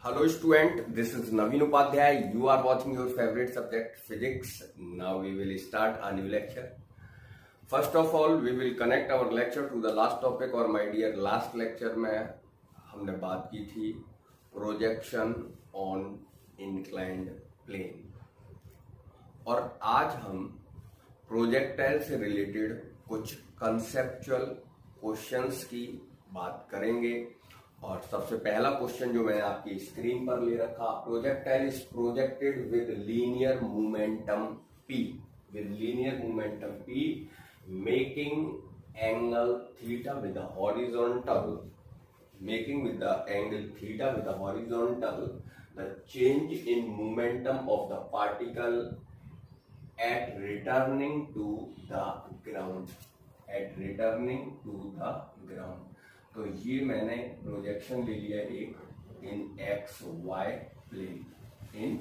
Hello student, this is Naveen Upadhyay. You are watching your favorite subject physics. Now we will start a new lecture. First of all, we will connect our lecture to the last topic. और my dear last lecture में हमने बात की थी projection on inclined plane और आज हम projectile से रिलेटेड कुछ कंसेप्चुअल क्वेश्चंस की बात करेंगे। और सबसे पहला क्वेश्चन जो मैंने आपकी स्क्रीन पर ले रखा, projectile is projected with linear momentum p, making angle theta with the horizontal, the change in momentum of the particle at returning to the ground, तो ये मैंने प्रोजेक्शन ले लिया एक इन एक्स वाई प्लेन,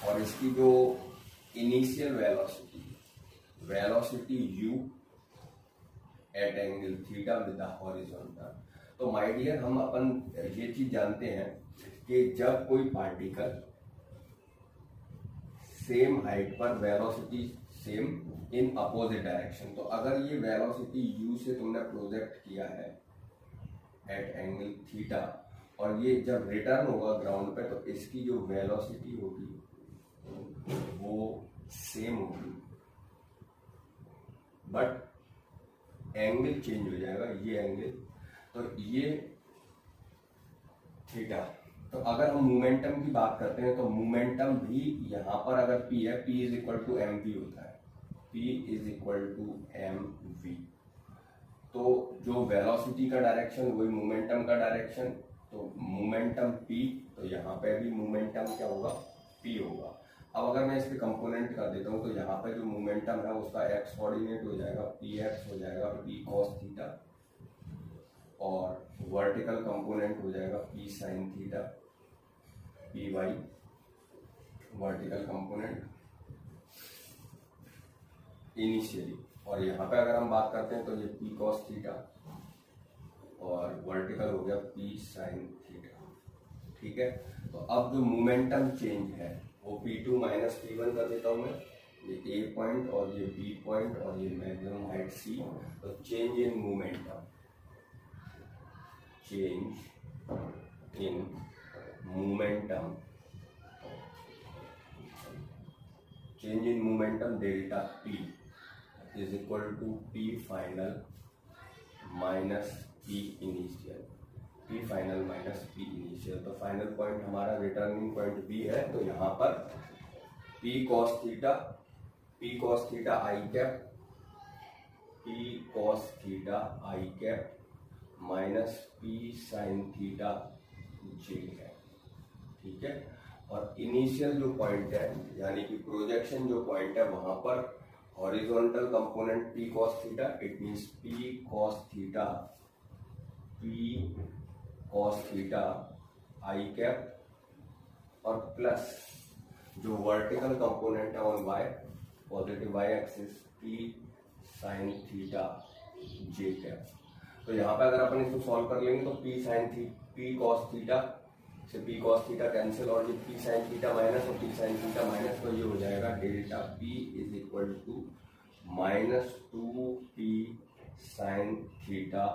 और इसकी जो initial velocity u at angle theta with the horizontal. तो माय डियर, हम अपन ये चीज जानते हैं कि जब कोई पार्टिकल सेम हाइट पर, velocity same in opposite direction, तो अगर ये वेलोसिटी u से तुमने प्रोजेक्ट किया है एट एंगल थीटा और ये जब रिटर्न होगा ग्राउंड पे तो इसकी जो वेलोसिटी होगी वो सेम होगी, बट एंगल चेंज हो जाएगा, ये एंगल, तो ये थीटा। तो अगर हम मोमेंटम की बात करते हैं तो मोमेंटम भी यहाँ पर अगर p है, p is equal to M V होता है, p is equal to M V. तो जो वेलोसिटी का डायरेक्शन वही मोमेंटम का डायरेक्शन, तो मोमेंटम p, तो यहाँ पे भी मोमेंटम क्या होगा, p होगा। अब अगर मैं इसके कंपोनेंट कर देता हूँ तो यहाँ पे जो मोमेंटम है उसका x कोऑर्डिनेट हो जाएगा, px हो जाएगा p cos थीटा, और वर्टिकल कंपोनेंट हो जाएगा p sin theta, py vertical component initially, और यहाँ पे अगर हम बात करते हैं तो ये p cos थीटा और वर्टिकल हो गया p sin थीटा। ठीक है, तो अब जो मोमेंटम चेंज है वो p2 माइनस p1 कर देता हूँ मैं, ये a पॉइंट और ये b पॉइंट और ये मैक्सिमम हाइट c। तो change in momentum, delta p is equal to p final minus p initial, तो फाइनल पॉइंट हमारा रिटर्निंग पॉइंट b है, तो यहाँ पर p cos theta i cap minus p sin theta j है। ठीक है, और इनिशियल जो पॉइंट है यानी कि प्रोजेक्शन जो पॉइंट है वहां पर horizontal component p cos theta, it means p cos theta i cap, और प्लस जो वर्टिकल कंपोनेंट है on y, positive y axis, p sin theta j cap. तो यहाँ पे अगर अपन इसको सॉल्व कर लेंगे तो p cos थीटा से p cos थीटा कैंसिल, और ये p sin थीटा माइनस और p sin थीटा माइनस, तो ये हो जाएगा delta p is equal to minus 2p sin theta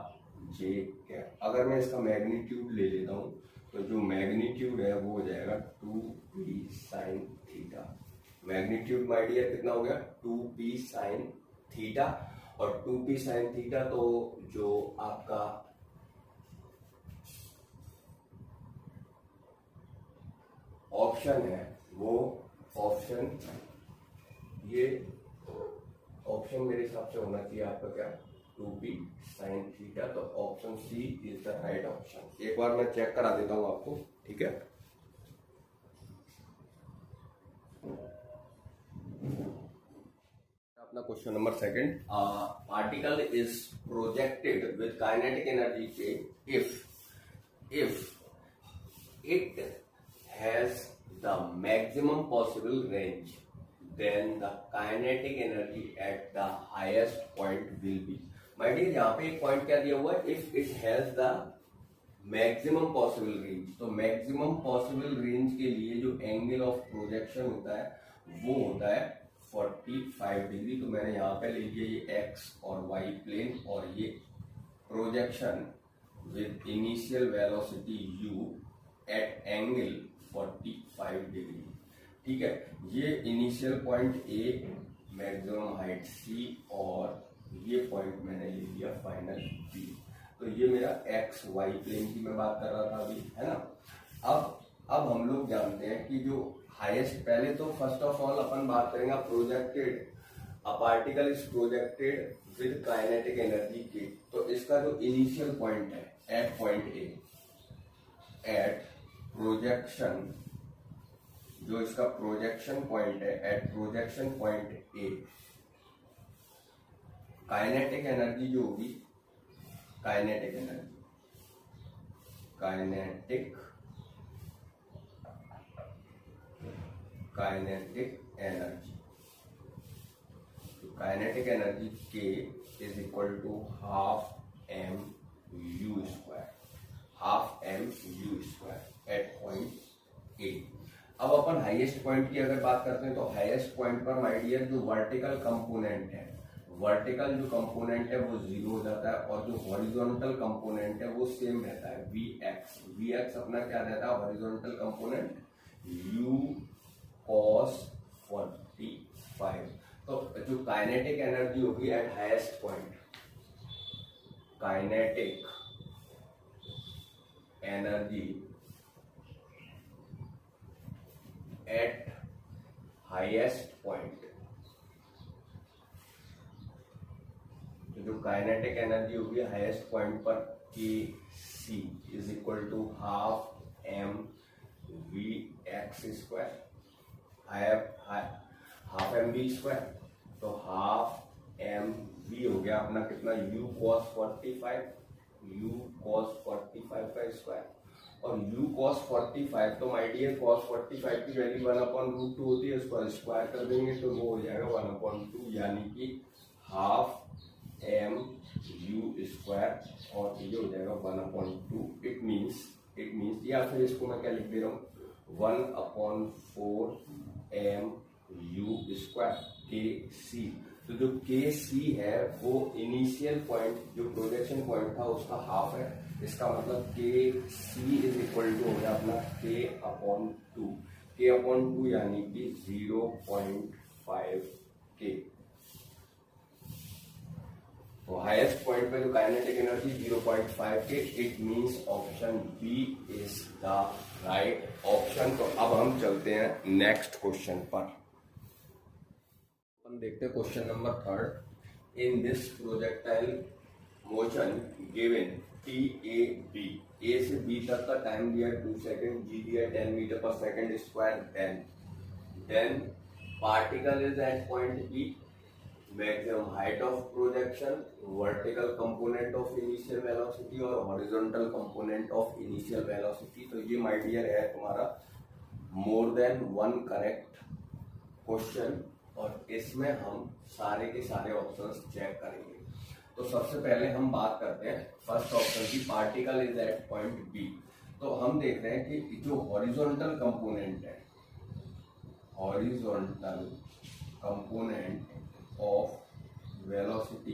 j cap. अगर मैं इसका मैग्नीट्यूड ले लेता हूँ तो जो मैग्नीट्यूड है वो हो जाएगा 2p sin theta. Magnitude my dear कितना हो गया, 2p sin थीटा, और 2p sin थीटा तो जो आपका ऑप्शन है वो ऑप्शन, ये ऑप्शन मेरे हिसाब से होना चाहिए आपका क्या, 2p sin थीटा, तो option C is the right option. एक बार मैं चेक करा देता हूं आपको। ठीक है, अपना question number second, particle is projected with kinetic energy K if it has the maximum possible range, then the kinetic energy at the highest point will be। My dear, यहाँ पे एक पॉइंट क्या दिया हुआ है, if it has the maximum possible range, तो maximum possible range के लिए जो एंगल ऑफ प्रोजेक्शन होता है वो होता है 45 डिग्री। तो मैंने यहाँ पे ले लिया ये एक्स और वाई प्लेन और ये projection with initial velocity u at angle 45 degree. ठीक है, ये initial point A, maximum height c और ये पॉइंट मैंने ले लिया फाइनल b। तो ये मेरा एक्स वाई प्लेन की मैं बात कर रहा था अभी, है ना। अब हम लोग जानते हैं कि जो हाईएस्ट, पहले तो फर्स्ट ऑफ ऑल अपन बात करेंगे projected, a particle is projected with kinetic energy K. तो इसका जो इनिशियल पॉइंट है at point A, at projection, जो इसका प्रोजेक्शन पॉइंट है at projection point A, kinetic energy जो होगी, kinetic energy, kinetic energy, kinetic energy K is equal to half M U square, half M U square at point A. अब अपन highest point की अगर बात करते हैं तो हाईएस्ट पॉइंट पर माय डियर जो वर्टिकल कंपोनेंट है, वर्टिकल जो कंपोनेंट है वो 0 हो जाता है और जो हॉरिजॉन्टल कंपोनेंट है वो सेम रहता है Vx। Vx अपना क्या रहता है हॉरिजॉन्टल कंपोनेंट u cos 45। तो जो काइनेटिक एनर्जी होगी at highest point, kinetic energy at highest point, जो काइनेटिक एनर्जी होगी हाईएस्ट पॉइंट पर K C is equal to half m v x square, half m v square. तो half m v हो गया अपना कितना u cos 45, u cos 45 का square, और u cos 45 तो माय डियर cos 45 की वैल्यू 1/√2 होती है, उसको स्क्वायर कर देंगे तो वो हो जाएगा 1/2, यानी कि हाफ एम यू स्क्वायर और ये हो जाएगा 1/2। इट मीन्स या फिर इसको मैं क्या लिख दे रहा हूँ 1/4 एम यू स्क्वायर के सी। तो जो के सी है वो इनिशियल पॉइंट जो प्रोजेक्शन पॉइंट था उसका हाफ है, इसका मतलब के सी इज इक्वल टू हो गया अपना k/2, k/2 यानी कि 0.5 के। तो हाईएस्ट पॉइंट पे जो kinetic energy 0.5 K, it means option B is the right option. तो अब हम चलते हैं नेक्स्ट क्वेश्चन पर। हम देखते हैं question number 3। In this projectile motion given T A B, A से बी तक का टाइम दिया 2 सेकेंड, जी दिया 10 मीटर पर second square, then particle is at point B, maximum height of projection, vertical component of initial velocity और horizontal component of initial velocity. तो ये my dear है तुम्हारा more than one correct question और इसमें हम सारे के सारे ऑप्शंस चेक करेंगे। तो सबसे पहले हम बात करते हैं फर्स्ट ऑप्शन की, particle is at point B. तो हम देख रहे हैं कि जो हॉरिजॉन्टल कंपोनेंट है, horizontal component of velocity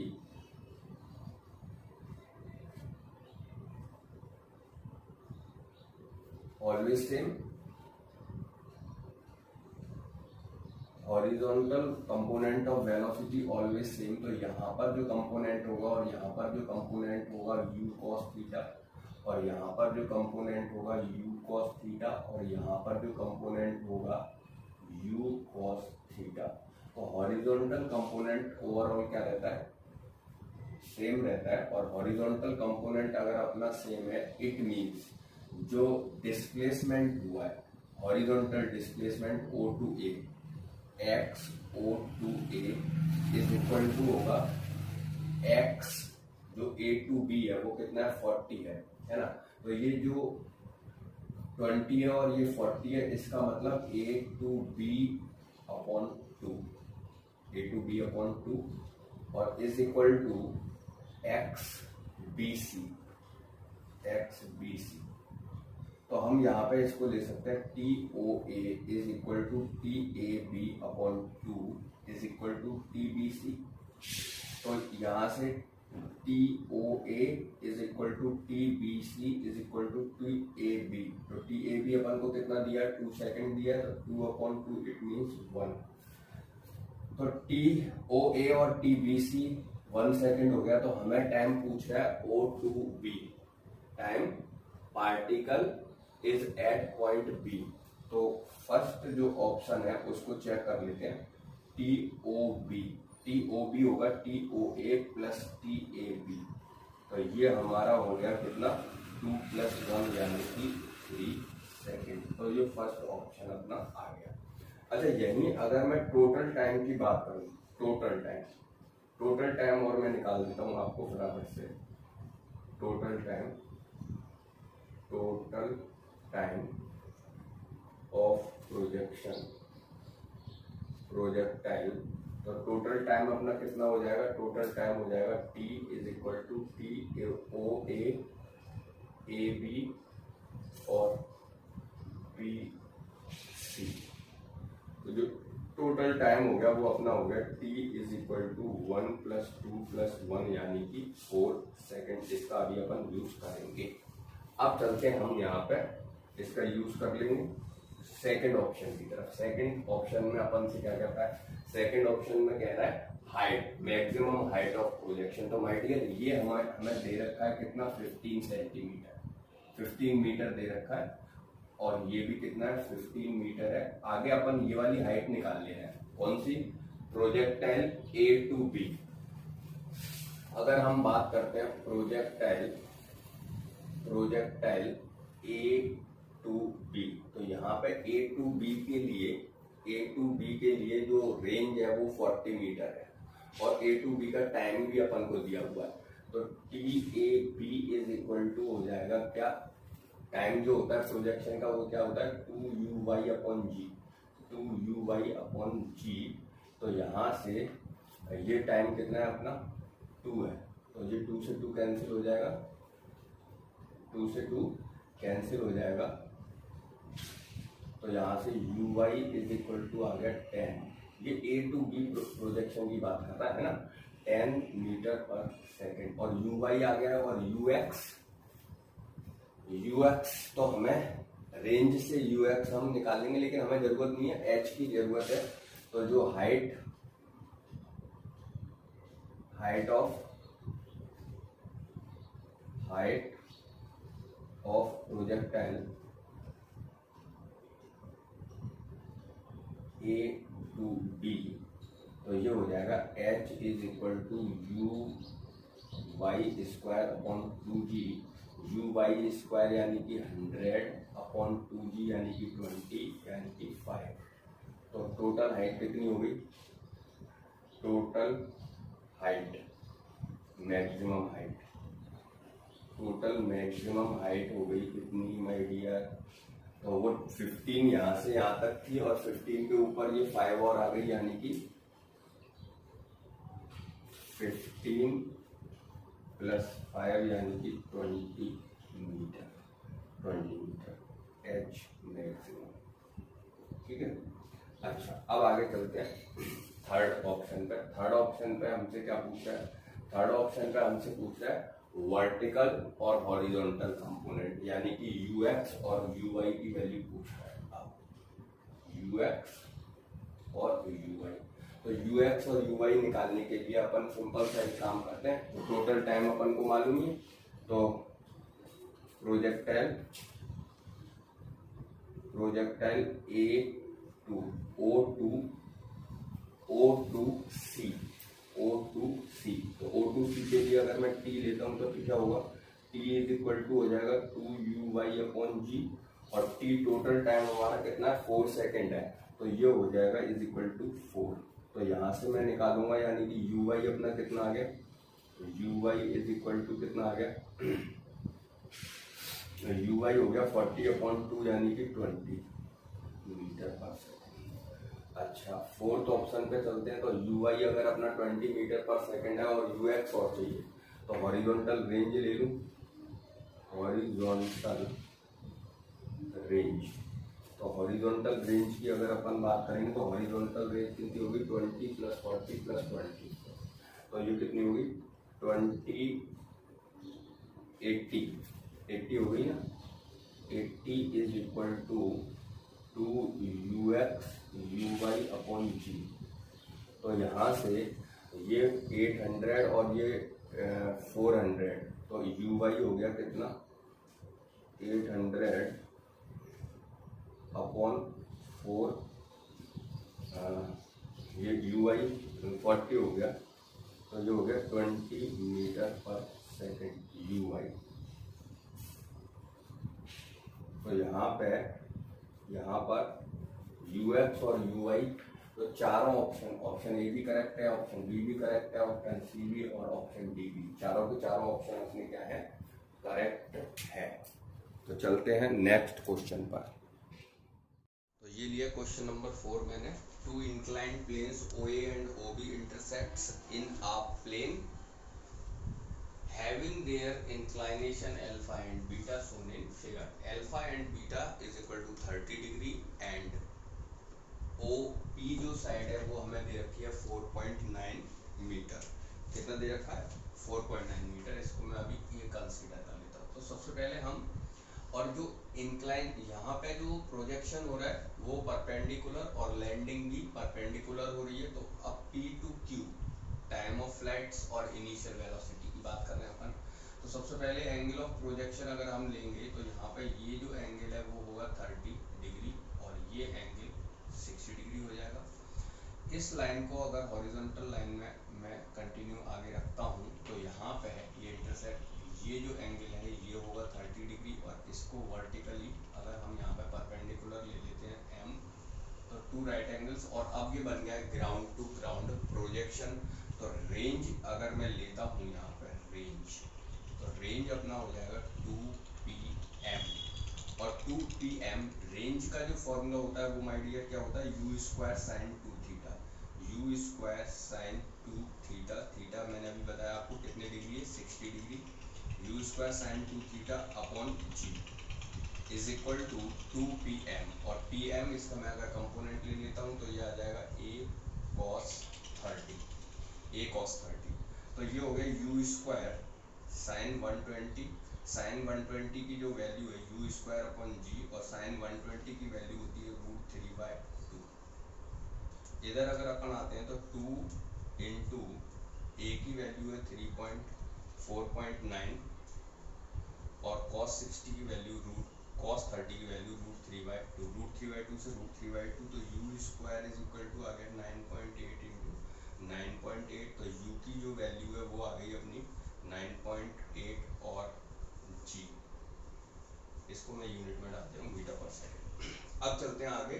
always same, horizontal component of velocity always same। तो यहाँ पर जो कंपोनेंट होगा और यहाँ पर जो कंपोनेंट होगा u cos थीटा, और यहाँ पर जो कंपोनेंट होगा u cos थीटा, और यहाँ पर जो कंपोनेंट होगा u cos थीटा। तो हॉरिजॉन्टल कंपोनेंट ओवरऑल क्या रहता है, सेम रहता है। और हॉरिजॉन्टल कंपोनेंट अगर अपना सेम है, इट मींस जो डिस्प्लेसमेंट हुआ है, horizontal displacement O to A, x O to A is equal to होगा x जो A to B है वो कितना है 40 है ना। तो ये जो 20 है और ये 40 है, इसका मतलब A to B upon 2, A to B upon 2 और is equal to X B C, X B C. तो हम यहाँ पे इसको ले सकते हैं T O A is equal to T A B upon Q is equal to T B C. तो यहाँ से T O A is equal to T B C is equal to T A B. तो T A B अपन को कितना दिया है, 2 second दिया है, तो 2/2 इट मीन्स 1। तो टी ओ ए और टी बी सी 1 सेकेंड हो गया। तो हमें टाइम पूछ रहा है O to B, time particle is at point B. तो फर्स्ट जो ऑप्शन है उसको चेक कर लेते हैं, T O B. T O B होगा T O A plus T A B. तो ये हमारा हो गया कितना, 2 + 1 यानी कि 3 सेकेंड। तो ये फर्स्ट ऑप्शन अपना आ गया। अच्छा, यही अगर मैं टोटल टाइम की बात करूँ, टोटल टाइम और मैं निकाल देता हूँ आपको फटाफट से। Total time of projectile. तो टोटल टाइम अपना कितना हो जाएगा, टोटल टाइम हो जाएगा t is equal to T O A B और बी सी। तो जो टोटल टाइम हो गया वो अपना हो गया t इज इक्वल टू 1 + 2 + 1 यानी कि 4 सेकेंड। इसका अभी अपन यूज करेंगे। अब चलते हैं हम यहाँ पे इसका यूज कर लेंगे सेकंड ऑप्शन की तरफ। सेकंड ऑप्शन में अपन से क्या कहता है, सेकंड ऑप्शन में कह रहा है height, maximum height of projection. तो माय डियर ये हमें दे रखा है कितना, 15 सेंटीमीटर, 15 मीटर दे रखा है, और ये भी कितना है, 15 मीटर है। आगे अपन ये वाली हाइट निकाल ले रहे हैं, कौन सी, प्रोजेक्टाइल ए टू बी। अगर हम बात करते हैं प्रोजेक्टाइल ए टू बी, तो यहाँ पे ए टू बी के लिए जो रेंज है वो 40 मीटर है, और ए टू बी का टाइम भी अपन को दिया हुआ है। तो T A B is equal to हो जाएगा क्या, टाइम जो होता है प्रोजेक्शन का वो क्या होता है, 2u/g, 2u/g। तो यहाँ से ये टाइम कितना है अपना, 2 है। तो ये 2 से 2 कैंसिल हो जाएगा, 2 से 2 कैंसिल हो जाएगा। तो यहाँ से uy इज इक्वल टू आ गया 10। ये ए टू बी प्रोजेक्शन की बात कर रहा है ना, 10 मीटर पर सेकेंड। और uy आ गया, और ux तो हमें रेंज से ux हम निकालेंगे, लेकिन हमें जरूरत नहीं है, h की जरूरत है। तो जो height of projectile A to B, तो ये हो जाएगा h is equal to uy² upon 2g, uy² यानी कि 100 अपॉन 2g यानी कि 20 यानी कि 5। तो टोटल हाइट कितनी हो गई, टोटल मैक्सिमम हाइट हो गई कितनी माय डियर, तो वो 15 यहाँ से यहाँ तक थी, और 15 के ऊपर ये 5 और आ गई, यानी कि 15 + 5 यानी कि 20 मीटर h मैक्सिमम। ठीक है। अच्छा, अब आगे चलते हैं थर्ड ऑप्शन पे। थर्ड ऑप्शन पे हमसे क्या पूछ रहा है, थर्ड ऑप्शन पे हमसे पूछ रहा है वर्टिकल और हॉरिजॉन्टल कंपोनेंट, यानी कि ux और uy की वैल्यू पूछ रहा है। अब ux और uy, तो ux और uy निकालने के लिए अपन सिंपल सा एक काम करते हैं। तो टोटल टाइम अपन को मालूम है, तो प्रोजेक्टाइल ए टू O2C। तो O2C के लिए अगर मैं T लेता हूँ तो क्या होगा, T इज इक्वल टू हो जाएगा 2u/g, और T टोटल टाइम हमारा कितना है, 4 सेकेंड है। तो ये हो जाएगा इज इक्वल टू 4। तो यहाँ से मैं निकालूंगा, यानी कि uy अपना कितना आ गया, uy इज इक्वल टू कितना आ गया, uy हो गया 40/2 यानी कि 20 मीटर पर सेकेंड। अच्छा, फोर्थ ऑप्शन पे चलते हैं। तो uy अगर अपना 20 मीटर पर सेकेंड है और ux और चाहिए, तो हॉरिजॉन्टल रेंज ले लूँ, हॉरिजॉन्टल रेंज। तो हॉरिजॉन्टल रेंज की अगर अपन बात करेंगे तो हॉरिजॉन्टल रेंज कितनी होगी 20 + 40 + 20, तो ये कितनी होगी 20 80 हो गई ना। 80 = 2ux uy/g। तो यहाँ से ये 800 और ये 400, तो uy हो गया कितना 800/4, ये uy 40 हो गया, तो ये हो गया 20 मीटर/सेकेंड uy। तो यहाँ पर ux और uy, तो चारों ऑप्शन ए भी करेक्ट है, ऑप्शन बी भी करेक्ट है, ऑप्शन सी भी और ऑप्शन डी भी, चारों के चारों ऑप्शन अपने क्या है करेक्ट है। तो चलते हैं नेक्स्ट क्वेश्चन पर। तो ये लिया क्वेश्चन नंबर 4 मैंने। Two inclined planes OA and OB intersects in a plane having their inclination alpha and beta shown in figure. Alpha and beta is equal to 30 degree and OP जो side है वो हमें दे रखी है 4.9 metre. कितना दे रखा है 4.9 मीटर। इसको मैं अभी ये कंसीडर कर लेता हूँ। तो सबसे पहले हम, और जो इंक्लाइन यहाँ पे जो प्रोजेक्शन हो रहा है वो परपेंडिकुलर और लैंडिंग भी परपेंडिकुलर हो रही है। तो अब P to Q time of flights और इनिशियल वेलोसिटी की बात कर रहे हैं अपन। तो सबसे पहले एंगल ऑफ प्रोजेक्शन अगर हम लेंगे तो यहाँ पे ये जो एंगल है वो होगा 30 डिग्री और ये एंगल 60 डिग्री हो जाएगा। इस लाइन को अगर हॉरिजॉन्टल लाइन में मैं कंटिन्यू आगे रखता हूँ तो यहाँ पे है ये इंटरसेक्ट, ये जो एंगल है ये होगा 30 डिग्री और इसको वर्टिकली अगर हम यहाँ पे परपेंडिकुलर ले लेते हैं M, तो 2 राइट एंगल्स। और अब ये बन गया है ग्राउंड टू ग्राउंड प्रोजेक्शन। तो रेंज अगर मैं लेता हूँ यहाँ पर रेंज, तो रेंज अपना हो जाएगा 2pm। और 2pm रेंज का जो फॉर्मूला होता है वो माय डियर क्या होता है u² sin 2 theta. u² sin 2 theta, theta मैंने अभी बताया आपको कितने डिग्री है 60 degree. u² sin 2 theta upon g is equal to 2pm। और pm इसका मैं अगर कंपोनेंट ले लेता हूँ तो ये आ जाएगा a cos 30, a cos 30। तो ये हो गया u² sin 120। sin 120 की जो वैल्यू है u² अपॉन g और sin 120 की वैल्यू होती है √3/2। इधर अगर अपन आते हैं तो 2 इंटू a की वैल्यू है 4.9 और cos 60 की वैल्यू cos 30 की वैल्यू √3/2। √3/2 से √3/2 तो u² इज इक्वल टू आ गया 9.8 इंटू 9.8। तो u की जो वैल्यू है वो आ गई अपनी 9.8 और g इसको मैं यूनिट में डालता हूँ मीटर/सेकेंड। अब चलते हैं आगे।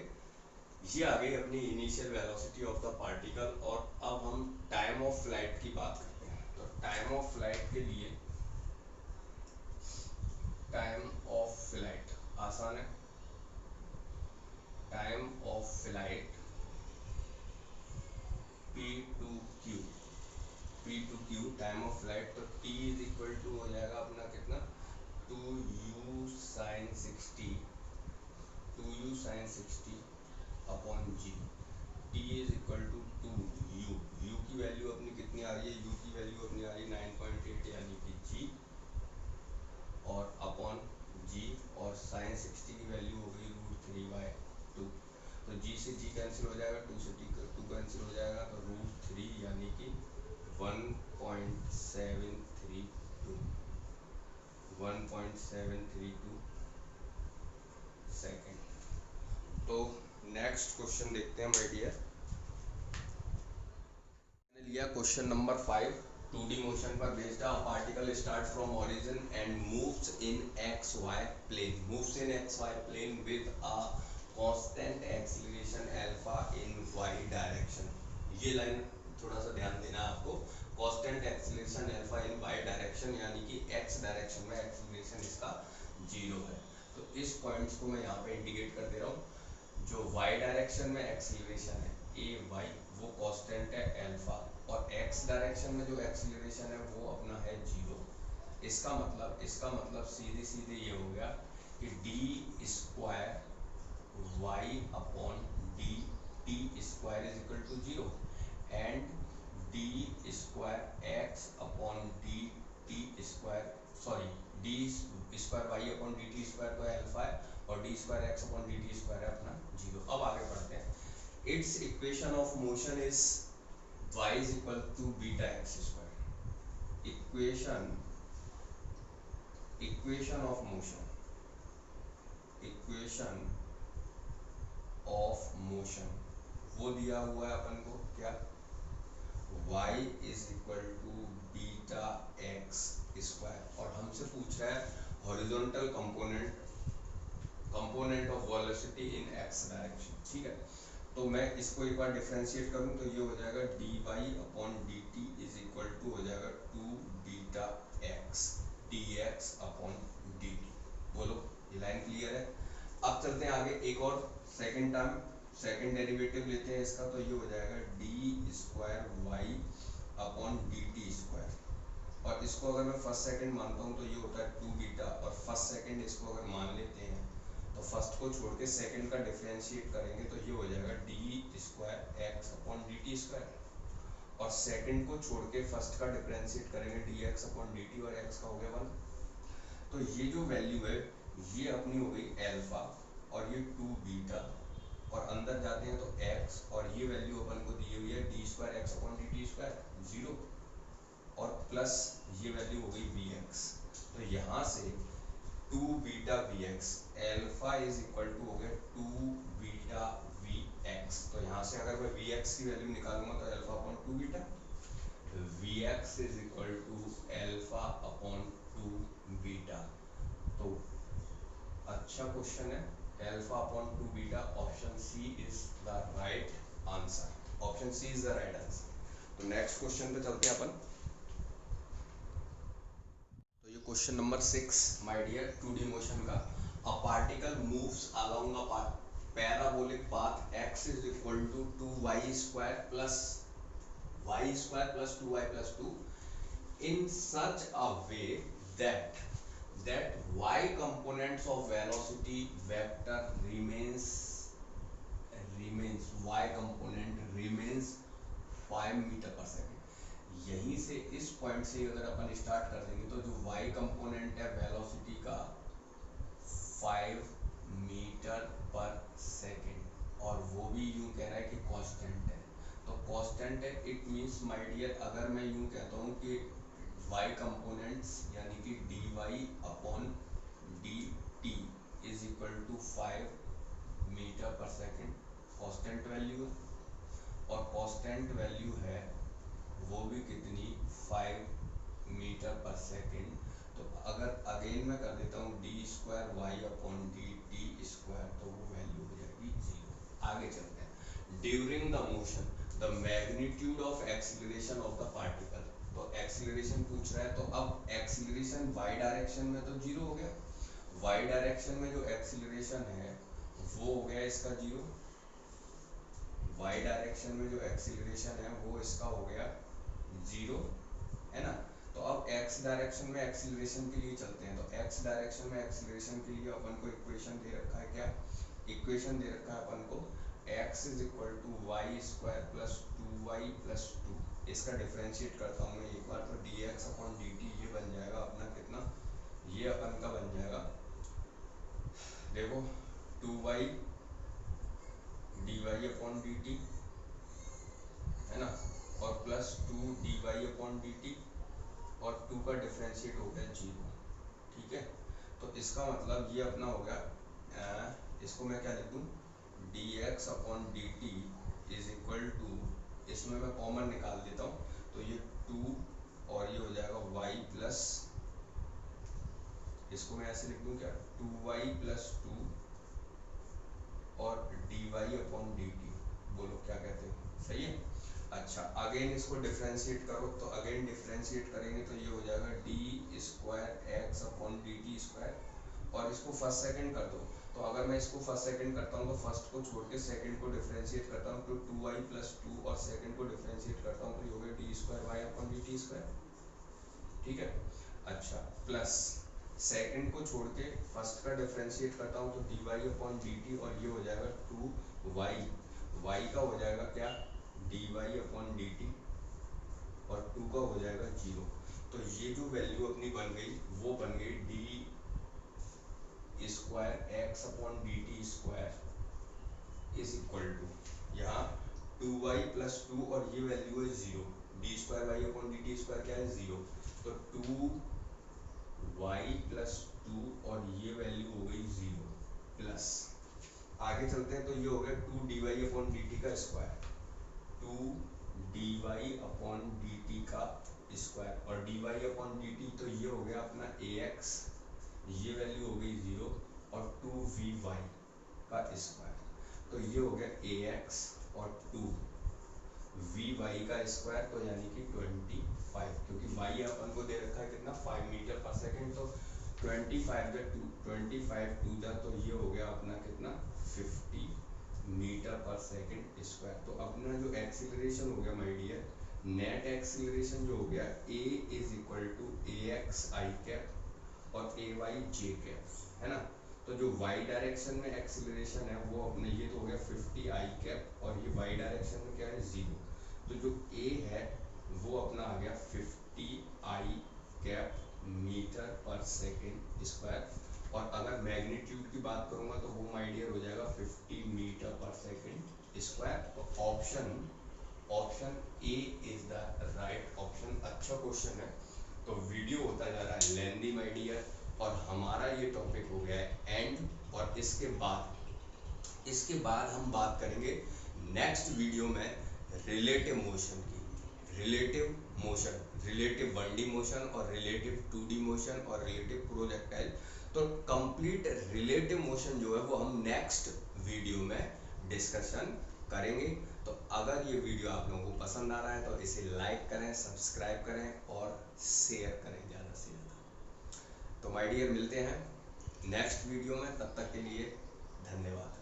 ये आ गई अपनी initial velocity of the particle. और अब हम टाइम ऑफ फ्लाइट की बात करते हैं। तो टाइम ऑफ फ्लाइट के लिए, टाइम ऑफ फ्लाइट आसान है। Time of flight P to Q time of flight. तो T इज इक्वल टू हो जाएगा अपना कितना 2u sin 60 upon g। T is equal to 2u, u की वैल्यू अपनी कितनी आ रही है, u की वैल्यू अपनी आ रही है 9.8 यानी कि g और अपॉन g और sin 60 की वैल्यू हो गई √3/2। तो g से g कैंसिल हो जाएगा, 2 से 2 कैंसिल हो जाएगा, तो √3 यानी कि 1.732 सेकेंड। तो नेक्स्ट क्वेश्चन देखते हैं माय डियर। मैंने लिया क्वेश्चन नंबर 5। 2D मोशन पर based a particle start from origin and moves in XY plane, moves in XY plane with a constant acceleration alpha in Y direction. ये line थोड़ा सा ध्यान देना आपको। Constant acceleration alpha in Y direction यानी कि X direction में acceleration इसका 0 है। तो इस पॉइंट्स को मैं यहाँ पे इंडिकेट कर दे रहा हूँ। जो Y डायरेक्शन में एक्सीलरेशन है AY वो कांस्टेंट है अल्फा, और X डायरेक्शन में जो एक्सीलरेशन है वो अपना है 0। इसका मतलब सीधे सीधे ये हो गया कि D square Y upon D T square is equal to zero and D square x upon D T square sorry D square Y upon D T square तो अल्फा है और D square x upon D T square है अपना zero. अब आगे बढ़ते हैं। It's equation of motion is y is equal to beta x square। Equation of motion equation of motion वो दिया हुआ है अपन को क्या, y is equal to beta x square और हमसे पूछ रहा है horizontal component of velocity in x direction. ठीक है, तो मैं इसको एक बार डिफरेंशिएट करूं तो ये हो जाएगा D Y upon D T is equal to हो जाएगा two beta X D X upon D T. बोलो ये लाइन क्लियर है। अब चलते हैं आगे, एक और सेकंड टर्म सेकंड डेरिवेटिव लेते हैं इसका, तो ये हो जाएगा D square Y upon D T square और इसको अगर मैं फर्स्ट सेकंड मानता हूँ तो ये होता है टू बीटा और फर्स्ट सेकंड इसको अगर मान लेते हैं तो फर्स्ट को छोड़ के सेकंड का डिफरेंशिएट करेंगे तो ये हो जाएगा D square x upon D T square और सेकंड को छोड़ के फर्स्ट का डिफरेंशिएट करेंगे D X upon D t और एक्स का हो गया 1। तो ये जो वैल्यू है ये अपनी हो गई अल्फा और ये टू बीटा और अंदर जाते हैं तो x और ये वैल्यू अपन को दी हुई है D square x upon D T square zero और प्लस ये वैल्यू हो गई वी एक्स। तो यहाँ से two beta we X alpha is equal to हो गया टू बीटा वी एक्स। तो यहाँ से अगर मैं वी एक्स की वैल्यू निकालूंगा तो alpha upon two beta we x is equal to alpha upon two beta. तो अच्छा क्वेश्चन है, alpha upon two beta option C is the right answer. Option C is the right answer. तो next question पे चलते हैं अपन। तो ये question number 6 my dear 2D motion का। A particle moves along a parabolic path x is equal to 2y square plus 2y plus 2 in such a way that y components of velocity vector remains y component remains 5 metre पर second. यहीं से इस point से अगर अपन start कर देंगे तो जो y कंपोनेंट है वेलोसिटी का 5 मीटर पर सेकेंड और वो भी यूं कह रहा है कि कांस्टेंट है। तो कांस्टेंट है इट मींस माय डियर अगर मैं यूं कहता हूं कि y कंपोनेंट्स यानी कि dy अपॉन dt is equal to 5 metre पर सेकेंड कांस्टेंट वैल्यू है और कांस्टेंट वैल्यू है वो भी कितनी 5 मीटर पर सेकेंड। तो अगर अगेन मैं कर देता हूँ d square Y upon D T square तो वो वैल्यू हो जाएगी जीरो। आगे चलते हैं। During the motion the magnitude of acceleration of the particle. तो एक्सीलरेशन पूछ रहा है तो अब एक्सीलरेशन वाई डायरेक्शन में तो जीरो हो गया, वाई डायरेक्शन में जो एक्सीलरेशन है वो हो गया इसका जीरो। वाई डायरेक्शन में जो एक्सीलरेशन है वो इसका हो गया जीरो है ना। तो अब x डायरेक्शन में एक्सीलरेशन के लिए चलते हैं। तो x डायरेक्शन में एक्सीलरेशन के लिए अपन को इक्वेशन दे रखा है क्या, इक्वेशन दे रखा है अपन को x is equal to y square plus 2y plus 2। इसका डिफरेंशिएट करता हूँ मैं एक बार तो dx अपॉन dt ये बन जाएगा अपना कितना, ये अपन का बन जाएगा देखो 2y dy अपॉन dt है ना और प्लस 2 dy अपॉन dt और 2 का डिफरेंशिएट हो गया जीरो। ठीक है, तो इसका मतलब ये अपना हो गया इसको मैं क्या लिख दूँ dx upon dt is equal to इसमें मैं कॉमन निकाल देता हूँ तो ये 2 और ये हो जाएगा y प्लस इसको मैं ऐसे लिख दूँ क्या 2y प्लस 2 और dy अपॉन dt। बोलो क्या कहते हो, सही है। अच्छा अगेन इसको डिफरेंशिएट करो तो अगेन डिफरेंशिएट करेंगे तो ये हो जाएगा D square x upon D T square और इसको फर्स्ट सेकंड कर दो। तो अगर मैं इसको फर्स्ट सेकंड करता हूँ तो फर्स्ट को छोड़ के सेकंड को डिफरेंशिएट करता हूँ तो 2y प्लस 2 और सेकंड को डिफरेंशिएट करता हूँ तो ये हो गया d square Y upon D T square. ठीक है, अच्छा प्लस सेकंड को छोड़ के फर्स्ट का डिफरेंशिएट करता हूँ तो d Y upon D t, और ये हो जाएगा 2y, y का हो जाएगा क्या d Y upon D t, और 2 का हो जाएगा 0। तो ये जो वैल्यू अपनी बन गई वो बन गई d square x upon D T square is equal to, यहाँ 2y प्लस 2 और ये वैल्यू है 0, d square Y upon D T square क्या है 0, तो 2y प्लस 2 और ये वैल्यू हो गई 0 प्लस, आगे चलते हैं तो ये हो गया 2 d Y upon D t का square, 2 d Y upon D t का स्क्वायर, और d Y upon D t तो ये हो गया अपना ए एक्स, ये वैल्यू हो गई 0, और 2 वी वाई का स्क्वायर, तो ये हो गया ए एक्स और 2 वी वाई का स्क्वायर, तो यानी कि 25, क्योंकि वाई अपन को दे रखा है कितना 5 मीटर पर सेकेंड, तो 25 टू जा, तो ये हो गया अपना कितना 50 मीटर पर सेकेंड स्क्वायर। तो अपना जो एक्सीलरेशन हो गया माय डियर, नेट एक्सीलरेशन जो हो गया a is equal to a x i cap और ए वाई जे कैप, है ना। तो जो y डायरेक्शन में एक्सीलरेशन है वो अपने ये तो हो गया 50 आई कैप, और ये y डायरेक्शन में क्या है 0, तो जो a है वो अपना आ गया 50 आई कैप मीटर पर सेकेंड स्क्वायर, और अगर मैग्नीट्यूड की बात करूंगा तो वो माय डियर हो जाएगा 50 मीटर पर सेकेंड स्क्वायर। तो option A is the right option. अच्छा क्वेश्चन है। तो वीडियो होता जा रहा है लेंदी माय डियर, और हमारा ये टॉपिक हो गया है एंड, और इसके बाद हम बात करेंगे नेक्स्ट वीडियो में रिलेटिव मोशन की, relative motion, relative 1D motion और रिलेटिव 2D मोशन और रिलेटिव प्रोजेक्टाइल। तो कंप्लीट रिलेटिव मोशन जो है वो हम नेक्स्ट वीडियो में डिस्कशन करेंगे। तो अगर ये वीडियो आप लोगों को पसंद आ रहा है तो इसे लाइक करें, सब्सक्राइब करें और शेयर करें ज़्यादा से ज़्यादा। तो माय डियर मिलते हैं नेक्स्ट वीडियो में, तब तक के लिए धन्यवाद।